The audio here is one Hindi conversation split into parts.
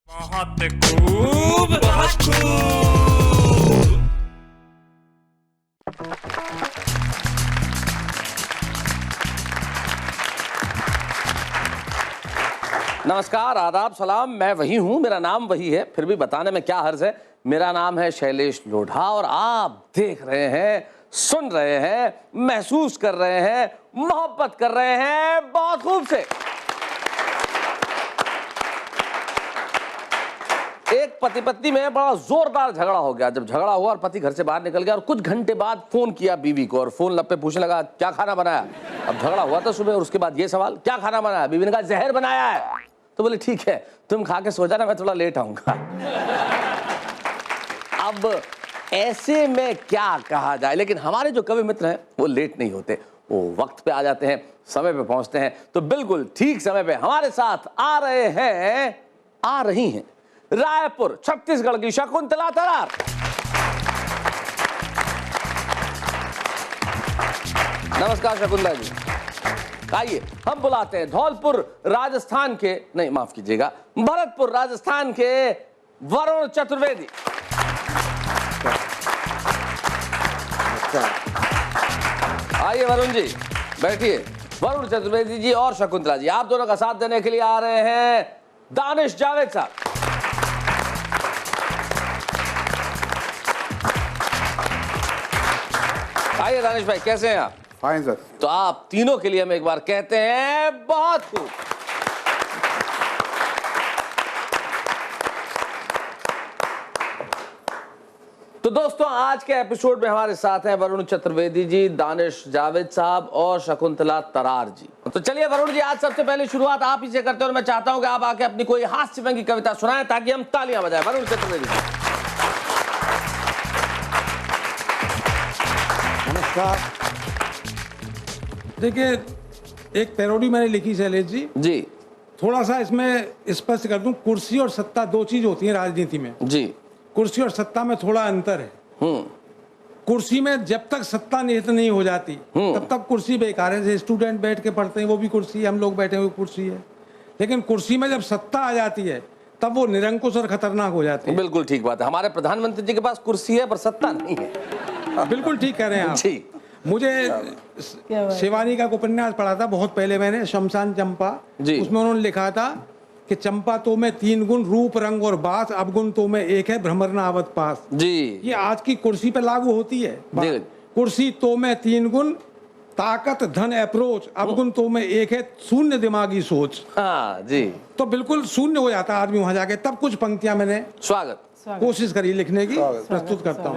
बहुत खूब, बहुत खूब। नमस्कार, आदाब, सलाम। मैं वही हूं, मेरा नाम वही है, फिर भी बताने में क्या हर्ज है। मेरा नाम है शैलेश लोढ़ा और आप देख रहे हैं, सुन रहे हैं, महसूस कर रहे हैं, मोहब्बत कर रहे हैं बहुत खूब से। एक पति पत्नी में बड़ा जोरदार झगड़ा हो गया। जब झगड़ा हुआ और पति घर से बाहर निकल गया और कुछ घंटे बाद फोन किया बीवी को और फोन लप पे पूछने लगा क्या खाना बनाया। अब झगड़ा हुआ था सुबह और उसके बाद ये सवाल क्या खाना बनाया। बीवी ने कहा जहर बनाया है। तो बोले ठीक है, तुम खा के सो जाना, मैं थोड़ा लेट आऊंगा। अब ऐसे में क्या कहा जाए, लेकिन हमारे जो कवि मित्र हैं वो लेट नहीं होते, वो वक्त पे आ जाते हैं, समय पे पहुंचते हैं। तो बिल्कुल ठीक समय पे हमारे साथ आ रही हैं रायपुर छत्तीसगढ़ की शकुंतला तरार। नमस्कार शकुंतला जी, आइए। हम बुलाते हैं धौलपुर राजस्थान के, नहीं माफ कीजिएगा, भरतपुर राजस्थान के वरुण चतुर्वेदी। आइए वरुण जी, बैठिए। वरुण चतुर्वेदी जी और शकुंतला जी, आप दोनों का साथ देने के लिए आ रहे हैं दानिश जावेद साहब। आइए दानिश भाई, कैसे हैं आप? Fine sir. तो आप तीनों के लिए हम एक बार कहते हैं बहुत खूब। तो दोस्तों, आज के एपिसोड में हमारे साथ हैं वरुण चतुर्वेदी जी, दानिश जावेद साहब और शकुंतला तरार जी। तो चलिए वरुण जी, आज सबसे पहले शुरुआत आप ही से करते हैं और मैं चाहता हूं कि आप आके अपनी कोई हास्य व्यंग्य कविता सुनाएं ताकि हम तालियां बजाएं। वरुण चतुर्वेदी जी। नमस्कार। देखिए, एक पैरोडी मैंने लिखी शैलेश जी। जी थोड़ा सा इसमें स्पष्ट कर दूं, कुर्सी और सत्ता दो चीज होती हैं राजनीति में। जी। कुर्सी और सत्ता में थोड़ा अंतर है। कुर्सी में जब तक सत्ता निहित नहीं हो जाती तब तक कुर्सी बेकार है। जैसे स्टूडेंट बैठ के पढ़ते हैं वो भी कुर्सी है, हम लोग बैठे हुए कुर्सी है। लेकिन कुर्सी में जब सत्ता आ जाती है तब वो निरंकुश और खतरनाक हो जाती है। बिल्कुल ठीक बात है। हमारे प्रधानमंत्री जी के पास कुर्सी है पर सत्ता नहीं है। बिल्कुल ठीक कह रहे हैं आप जी। मुझे शिवानी का उपन्यास पढ़ा था बहुत पहले मैंने, शमशान चंपा। उसमें उन्होंने लिखा था कि चंपा तो में 3 गुण, रूप रंग और बास, अवगुण तो में एक है, भ्रमर न आवत पास। जी। ये आज की कुर्सी पे लागू होती है। कुर्सी तो में 3 गुण, ताकत धन अप्रोच, अवगुण तो में एक है, शून्य दिमागी सोच। हाँ जी। तो बिल्कुल शून्य हो जाता आदमी वहां जाके। तब कुछ पंक्तियां मैंने स्वागत कोशिश करी लिखने की, प्रस्तुत करता हूँ।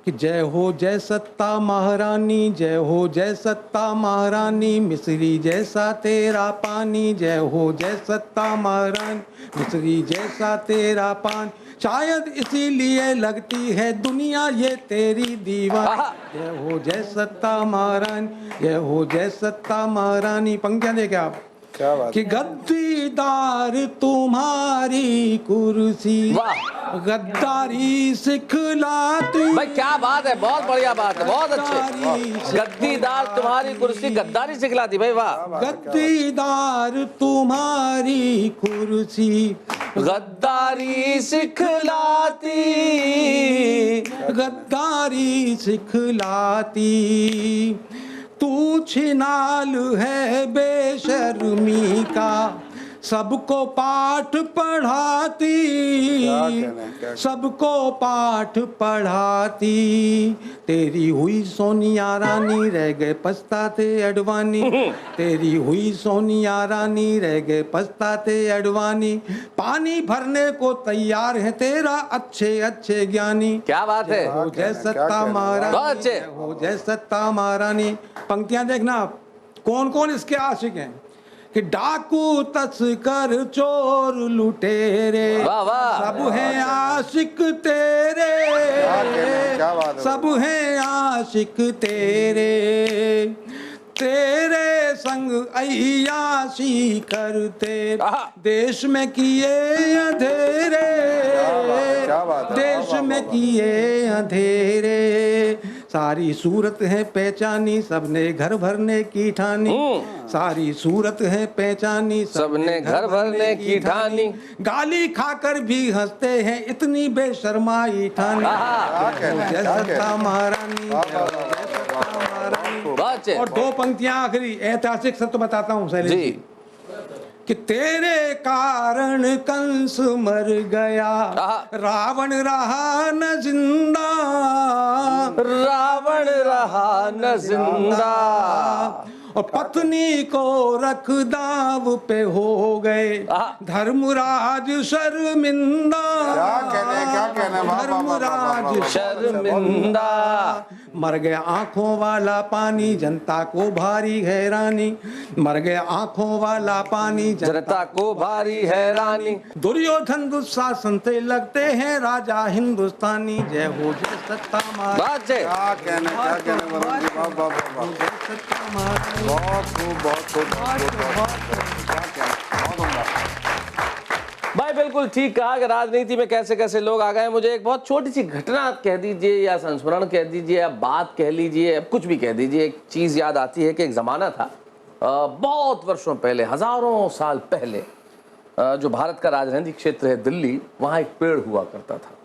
कि जय हो जय सत्ता महारानी, जय हो जय सत्ता महारानी, मिस्री जैसा तेरा पानी, जय हो जय सत्ता महारानी, मिस्री जैसा तेरा पानी, शायद इसीलिए लगती है दुनिया ये तेरी दीवानी, जय हो जय सत्ता महारानी, जय हो जय सत्ता महारानी। पंक्तियां देखे आप, क्या बात कि गद्दीदार तुम्हारी कुर्सी, गद्दारी सिखलाती। भाई क्या बात है, बहुत बढ़िया बात है, बहुत अच्छे। गद्दीदार तुम्हारी कुर्सी गद्दारी सिखलाती। भाई वाह। गद्दीदार तुम्हारी कुर्सी, गद्दारी सिखलाती, गद्दारी सिखलाती, तू छिनाल है बेशर्मी का, सबको पाठ पढ़ाती, सबको पाठ पढ़ाती, तेरी हुई सोनिया रानी रह गए पछताते अडवाणी, तेरी हुई सोनिया रानी रह गए पछताते अडवाणी, पानी भरने को तैयार है तेरा अच्छे अच्छे ज्ञानी। क्या बात है। हो जय सत्ता महारानी, हो जय सत्ता महारानी। पंक्तियां देखना आप, कौन कौन इसके आशिक हैं। कि डाकू तस्कर चोर लुटेरे, वाह वाह, सब हैं आशिक तेरे, सब हैं आशिक तेरे, तेरे संग अय्याशी करते, देश में किए अंधेरे, देश में किए अंधेरे, सारी सूरत है पहचानी सबने घर भरने की ठानी, सारी सूरत है पहचानी सबने घर भरने की ठानी, गाली खाकर भी हंसते हैं इतनी बेशर्माई ठानी, जय सत्ता महारानी, जय सत्ता महारानी। बात है। और दो पंक्तियां आखिरी ऐतिहासिक सत्य बताता हूँ शैलेश जी। जी कि तेरे कारण कंस मर गया, रावण रहा न जिंदा, रावण रहा न जिंदा, और पत्नी को रख दाव पे हो गए धर्मराज शर्मिंदा, क्या कहने धर्मराज शर्मिंदा, मर गया आंखों वाला पानी जनता को भारी हैरानी, मर गया आंखों वाला पानी जनता को भारी हैरानी, दुर्योधन दुशासन से लगते हैं राजा हिंदुस्तानी, जय हो जय सत्ता महारानी। बात है। क्या कहने वरुण जी, वाह वाह वाह वाह, जय सत्ता महारानी। बहुत खूब बहुत खूब क्या कहना, बहुत उम्दा। भाई बिल्कुल ठीक कहा कि राजनीति में कैसे कैसे लोग आ गए। मुझे एक बहुत छोटी सी घटना कह दीजिए या संस्मरण कह दीजिए या बात कह लीजिए, अब कुछ भी कह दीजिए, एक चीज याद आती है कि एक जमाना था बहुत वर्षों पहले, हजारों साल पहले, जो भारत का राजनीतिक क्षेत्र है दिल्ली, वहाँ एक पेड़ हुआ करता था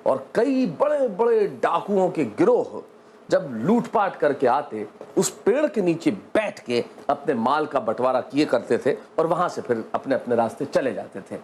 और कई बड़े बड़े डाकुओं के गिरोह जब लूटपाट करके आते उस पेड़ के नीचे बैठ के अपने माल का बंटवारा किए करते थे और वहां से फिर अपने अपने रास्ते चले जाते थे।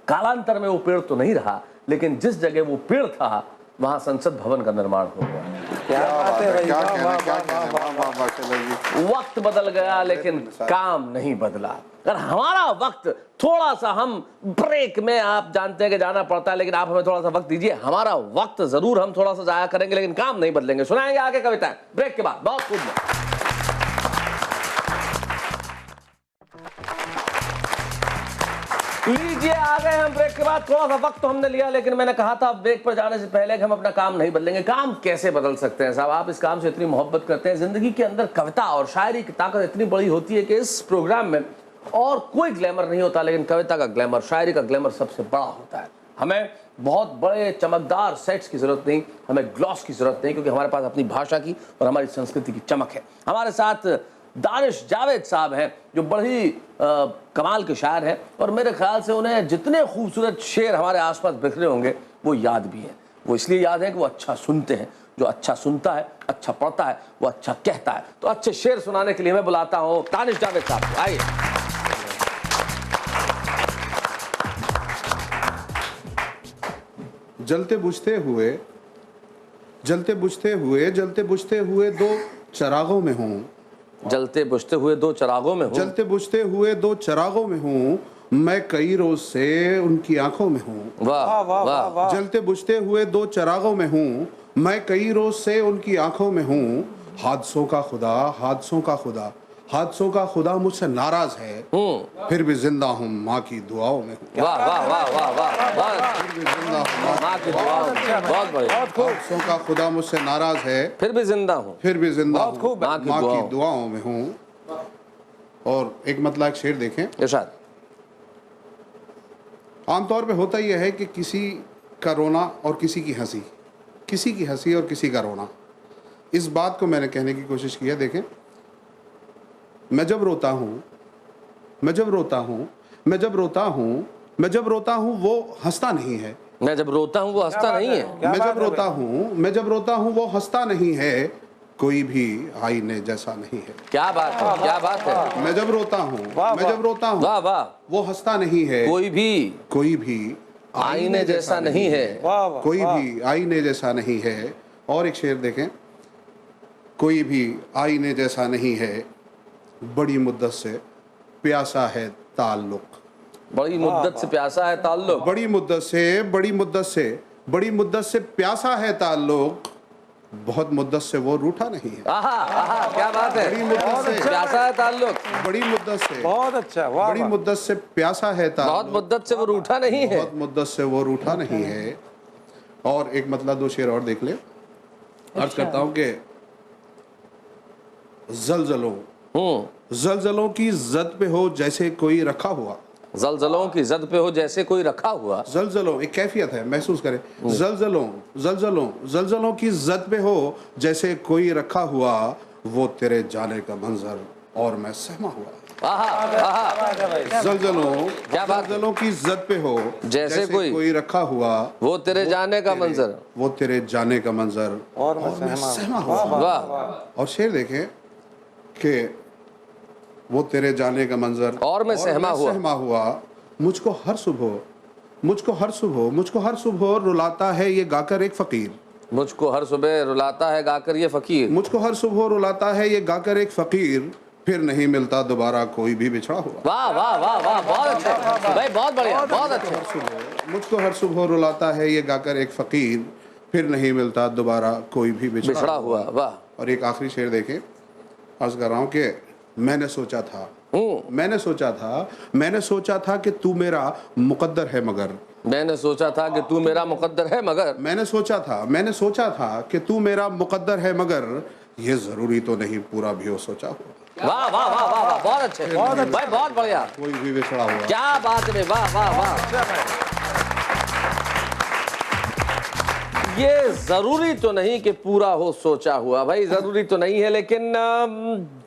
कालांतर में वो पेड़ तो नहीं रहा, लेकिन जिस जगह वो पेड़ था वहां संसद भवन का निर्माण हो गया। क्या बात है भाई, क्या कहने, वाह वाह वाह शैलेश जी। वक्त बदल गया लेकिन काम नहीं बदला। अगर हमारा वक्त थोड़ा सा, हम ब्रेक में आप जानते हैं कि जाना पड़ता है, लेकिन आप हमें थोड़ा सा वक्त दीजिए, हमारा वक्त जरूर हम थोड़ा सा जाया करेंगे लेकिन काम नहीं बदलेंगे। सुनाएंगे आगे कविताएं ब्रेक के बाद, बहुत खूब। लीजिए आ गए हम ब्रेक के बाद। थोड़ा सा वक्त तो हमने लिया, लेकिन मैंने कहा था ब्रेक पर जाने से पहले कि हम अपना काम नहीं बदलेंगे। काम कैसे बदल सकते हैं साहब? आप इस काम से इतनी मोहब्बत करते हैं, जिंदगी के अंदर कविता और शायरी की ताकत इतनी बड़ी होती है कि इस प्रोग्राम में और कोई ग्लैमर नहीं होता, लेकिन कविता का ग्लैमर, शायरी का ग्लैमर सबसे बड़ा होता है। हमें बहुत बड़े चमकदार सेट्स की जरूरत नहीं, हमें ग्लॉस की जरूरत नहीं, क्योंकि हमारे पास अपनी भाषा की और हमारी संस्कृति की चमक है। हमारे साथ दानिश जावेद साहब हैं जो बड़ी कमाल के शायर हैं और मेरे ख्याल से उन्हें जितने खूबसूरत शेर हमारे आसपास बिखरे होंगे वो याद भी हैं। वो इसलिए याद है कि वो अच्छा सुनते हैं। जो अच्छा सुनता है, अच्छा पढ़ता है, वो अच्छा कहता है। तो अच्छे शेर सुनाने के लिए मैं बुलाता हूँ दानिश जावेद साहब को। आइए। जलते बुझते हुए जलते बुझते हुए जलते बुझते हुए दो चरागों में हूँ, जलते बुझते हुए दो चरागों में हूँ, जलते बुझते हुए दो चरागों में हूँ, मैं कई रोज से उनकी आंखों में हूँ। वाह वाह वाह। जलते बुझते हुए दो चरागों में हूँ, मैं कई रोज से उनकी आंखों में हूँ। हादसों का खुदा, हादसों का खुदा, हादसों का खुदा मुझसे नाराज है, फिर भी जिंदा हूँ माँ की दुआओं में हूँ। वाह वाह वाह वाह वाह। फिर भी जिंदा हूँ माँ की दुआओं में। बहुत बढ़िया। हादसों का खुदा मुझसे नाराज है, फिर भी जिंदा हूँ, फिर भी जिंदा हूँ माँ की माँ की दुआओं में हूँ। और एक मतलब एक शेर देखें। इरशाद। आमतौर पे होता यह है कि किसी का रोना और किसी की हंसी, किसी की हंसी और किसी का रोना। इस बात को मैंने कहने की कोशिश की है। देखें, मैं जब रोता हूँ, मैं जब रोता हूँ, मैं जब रोता हूँ, मैं जब रोता हूँ वो हंसता नहीं है। मैं जब रोता हूँ वो हंसता नहीं है। मैं जब रोता हूँ, मैं जब रोता हूँ वो हंसता नहीं है, कोई भी आईने जैसा नहीं है। क्या बात है, क्या बात है। मैं जब रोता हूँ, मैं जब रोता हूँ वाह वाह। वो हंसता नहीं है, कोई भी आईने जैसा नहीं है। कोई भी आईने जैसा नहीं है। और एक शेर देखें। कोई भी आईने जैसा नहीं है, बड़ी मुद्दत से प्यासा है ताल्लुक। बड़ी मुद्दत से प्यासा है ताल्लुक। बड़ी मुद्दत से, बड़ी मुद्दत से, बड़ी मुद्दत से प्यासा है ताल्लुक, बहुत मुद्दत से वो रूठा नहीं है। आहा आहा, क्या बात है। बड़ी मुद्दत से प्यासा है ताल्लुक, बड़ी मुद्दत से, बहुत अच्छा, वाह बड़ी मुद्दत से प्यासा है ताल्लुक, बहुत मुद्दत से वो रूठा नहीं है। बहुत मुद्दत से वो रूठा नहीं है। और एक मतलब दो शेर और देख ले। अर्ज करता हूँ कि जलजलों की जद पे हो जैसे कोई रखा हुआ, जलजलों की जद पे हो जैसे कोई रखा हुआ। जलजलों एक कैफियत है, महसूस करें। जलजलों जलजलों जलजलों की जद पे हो जैसे कोई रखा हुआ, वो तेरे जाने का मंजर और मैं सहमा हुआ। जलजलों क्या बात है? जलजलों की जद पे हो जैसे कोई रखा हुआ, वो तेरे जाने का मंजर वो तेरे जाने का मंजर और मैं सहमा हुआ। वाह। और शेर देखें कि वो तेरे जाने का मंजर और मैं सहमा हुआ। मुझको हर सुबह रुलाता है ये गाकर एक फकीर। मुझको हर सुबह रुलाता है गाकर ये फकीर। मुझको हर सुबह रुलाता है ये गाकर एक फकीर, फिर नहीं मिलता दोबारा कोई भी बिछड़ा हुआ। वाह वाह वाह वाह, बहुत अच्छे भाई, बहुत बढ़िया, बहुत अच्छे। मुझको हर सुबह रुलाता है ये गाकर एक फकीर, फिर नहीं मिलता दोबारा कोई भी बिछड़ा हुआ। वाह। और एक आखिरी शेर देखें, अर्ज कर रहा हूँ कि मैंने सोचा था कि तू मेरा मुकद्दर है मगर। मैंने सोचा था कि तू मेरा मुकद्दर है मगर। मैंने सोचा था कि तू मेरा मुकद्दर है मगर, ये जरूरी तो नहीं पूरा भी हो सोचा हुआ। वाह वाह वाह वाह वाह, बहुत अच्छे भाई, बहुत बढ़िया। कोई भी बिछड़ा हुआ। क्या बात है, वाह वाह वाह। ये जरूरी तो नहीं कि पूरा हो सोचा हुआ, भाई जरूरी तो नहीं है, लेकिन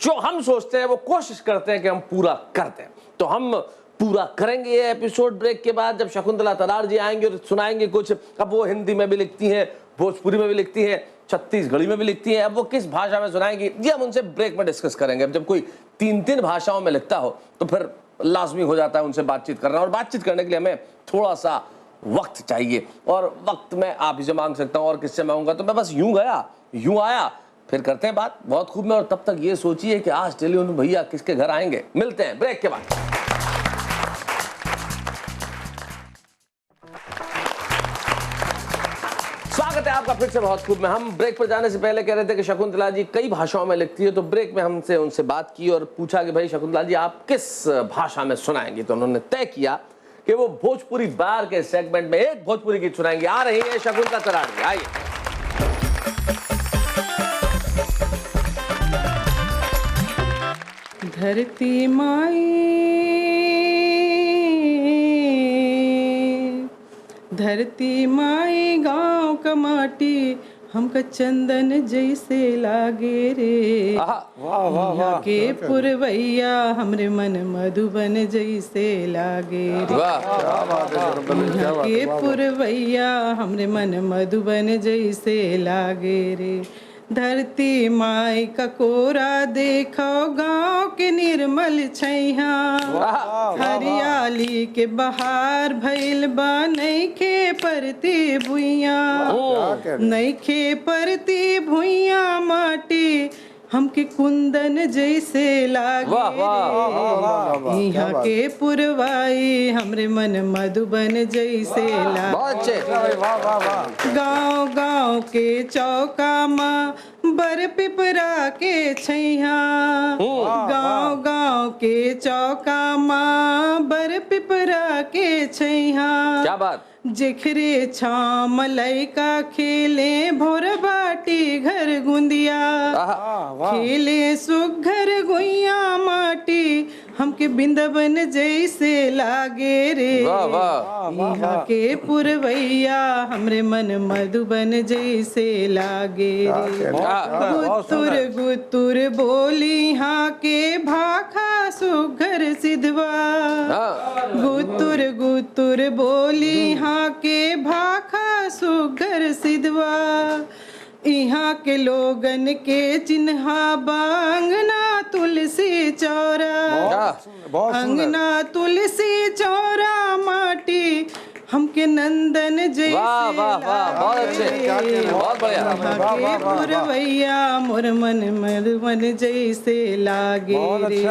जो हम सोचते हैं वो कोशिश करते हैं कि हम पूरा कर दें। तो हम पूरा करेंगे ये एपिसोड ब्रेक के बाद, जब शकुंतला तरार जी आएंगे और सुनाएंगे कुछ। अब वो हिंदी में भी लिखती हैं, भोजपुरी में भी लिखती हैं, छत्तीसगढ़ी में भी लिखती हैं। अब वो किस भाषा में सुनाएंगी ये हम उनसे ब्रेक में डिस्कस करेंगे। अब जब कोई 3 भाषाओं में लिखता हो तो फिर लाजमी हो जाता है उनसे बातचीत करना, और बातचीत करने के लिए हमें थोड़ा सा वक्त चाहिए, और वक्त मैं आप ही से मांग सकता हूँ और किससे मांगूंगा। तो मैं बस यूं गया यूं आया, फिर करते हैं बात बहुत खूब में। और तब तक ये सोचिए कि आज टेलीविजन भैया किसके घर आएंगे। मिलते हैं ब्रेक के बाद। स्वागत है आपका फिर से बहुत खूब में। हम ब्रेक पर जाने से पहले कह रहे थे कि शकुंतला जी कई भाषाओं में लिखती है, तो ब्रेक में हमसे उनसे बात की और पूछा कि भाई शकुंतला जी आप किस भाषा में सुनाएंगी। तो उन्होंने तय किया कि वो भोजपुरी बार के सेगमेंट में एक भोजपुरी गीत सुनाएंगे। आ रही है शकुंतला तरार जी, आइए। धरती माई, धरती माई गाँव का माटी हमका चंदन जैसे लागे रे। यहाँ के पुरवैया हमरे मन मधुबन जैसे लागे रे। यहाँ के पुरवैया हमरे मन मधुबन जैसे लागे रे। धरती माई का कोरा देखो गाँव के निर्मल छैया, हरियाली के बहार भइल बा नइखे परती भुइया, नइखे परती भुइया माटी हमके कुंदन जैसे लागे रे। यहाँ के पुरवाई हमरे मन मधुबन जैसे लागे। गाँव गाँव के चौका माँ बर पिपरा के छैया, गाँव गाँव के चौका माँ बर पिपरा के छैया। क्या बात। जेखरे छाम लइका खेले भोर बाटी घर गुंदिया, खेले सुघर गुइया माटी हमके बिंदबन जैसे लागे रे। यहाँ के पुरवैया हमरे मन मधुबन जैसे लागे रे। गुत्तुर गुत्तुर बोली यहाँ के भाखा सुघर सिधवा, गुत्तुर गुत्तुर बोली यहाँ के भाखा सुघर सिधवा। यहाँ के लोगन के चिन्हा बांगना तुलसी चौरा, अंगना तुलसी चौरा माटी हमके नंदन जैसे बहुत अच्छे, बहुत बढ़िया। के पुरवैया मोर मन मधुबन जैसे लागे रे।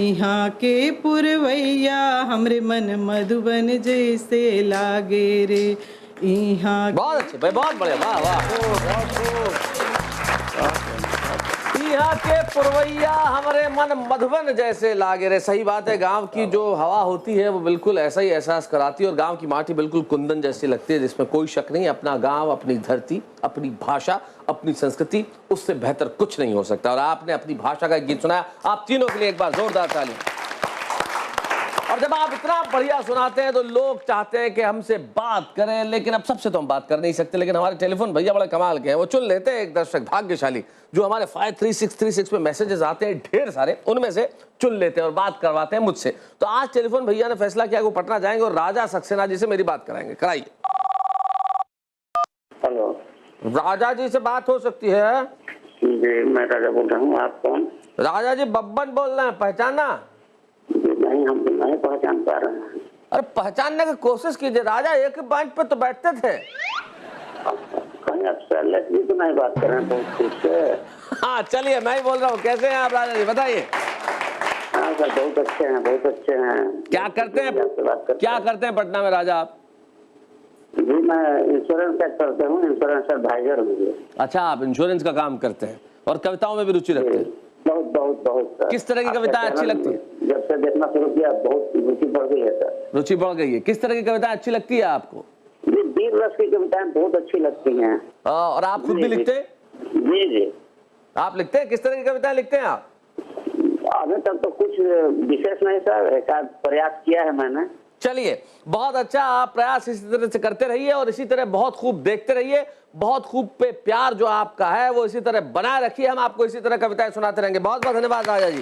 यहाँ के पुरवैया हमरे मन मधुबन जैसे लागे रे। यहाँ बहुत अच्छे भाई, बहुत बढ़िया, वाह वाह। यहाँ के पुरवैया हमारे मन मधुबन जैसे लागे रे। सही बात है, गांव की जो हवा होती है वो बिल्कुल ऐसा ही एहसास कराती है, और गांव की माटी बिल्कुल कुंदन जैसी लगती है, जिसमें कोई शक नहीं। अपना गांव, अपनी धरती, अपनी भाषा, अपनी संस्कृति, उससे बेहतर कुछ नहीं हो सकता। और आपने अपनी भाषा का गीत सुनाया, आप तीनों के लिए एक बार जोरदार ताली। और जब आप इतना बढ़िया सुनाते हैं तो लोग चाहते हैं कि हमसे बात करें, लेकिन अब सबसे तो हम बात कर नहीं सकते, लेकिन हमारे टेलीफोन भैया बड़े कमाल के हैं, वो चुन लेते हैं एक दर्शक भाग्यशाली जो हमारे 53636 पे मैसेजेस आते हैं ढेर सारे, उनमें से चुन लेते हैं और बात करवाते हैं मुझसे। तो आज टेलीफोन भैया ने फैसला किया कि वो पटना जाएंगे और राजा सक्सेना जी से मेरी बात कराएंगे। कराइए। हेलो, राजा जी से बात हो सकती है? जी मैं राजा बोल रहा हूँ। आप कौन? राजा जी बब्बन बोल रहे हैं, पहचाना? नहीं, हम नहीं पहचान पा रहे हैं। अरे पहचानने की कोशिश कीजिए, राजा एक ही बेंच पे तो बैठते थे। कहीं आप सैलेट भी तो नहीं बात कर रहे हैं बहुत खुश से। हाँ चलिए, मैं ही बोल रहा हूँ। कैसे हैं आप राजा जी, बताइए। हाँ सर, बहुत अच्छे हैं, बहुत अच्छे हैं। क्या करते हैं, क्या करते हैं पटना में राजा आप? जी मैं इंश्योरेंस का करता हूँ, इंश्योरेंस एडवाइजर हूँ। अच्छा, आप इंश्योरेंस का काम करते हैं और कविताओं में भी रुचि रखते हैं? बहुत बहुत बहुत सर। किस तरह की कविताएं अच्छी लगती है? जब से देखना शुरू किया बहुत रुचि बढ़ गई है सर। रुचि बढ़ गई है। किस तरह की कविताएं अच्छी लगती है आपको? जी वीर रस की कविताएं बहुत अच्छी लगती हैं। और आप खुद भी लिखते हैं? जी जी। आप लिखते हैं? किस तरह की कविताएं लिखते हैं आप? अभी तक तो कुछ विशेष नहीं सर, एक आध प्रयास किया है मैंने। चलिए, बहुत अच्छा, आप प्रयास इसी तरह से करते रहिए और इसी तरह बहुत खूब देखते रहिए। बहुत खूब पे प्यार जो आपका है वो इसी तरह बनाए रखिए। हम आपको इसी तरह कविताएं सुनाते रहेंगे। बहुत बहुत धन्यवाद राजा जी।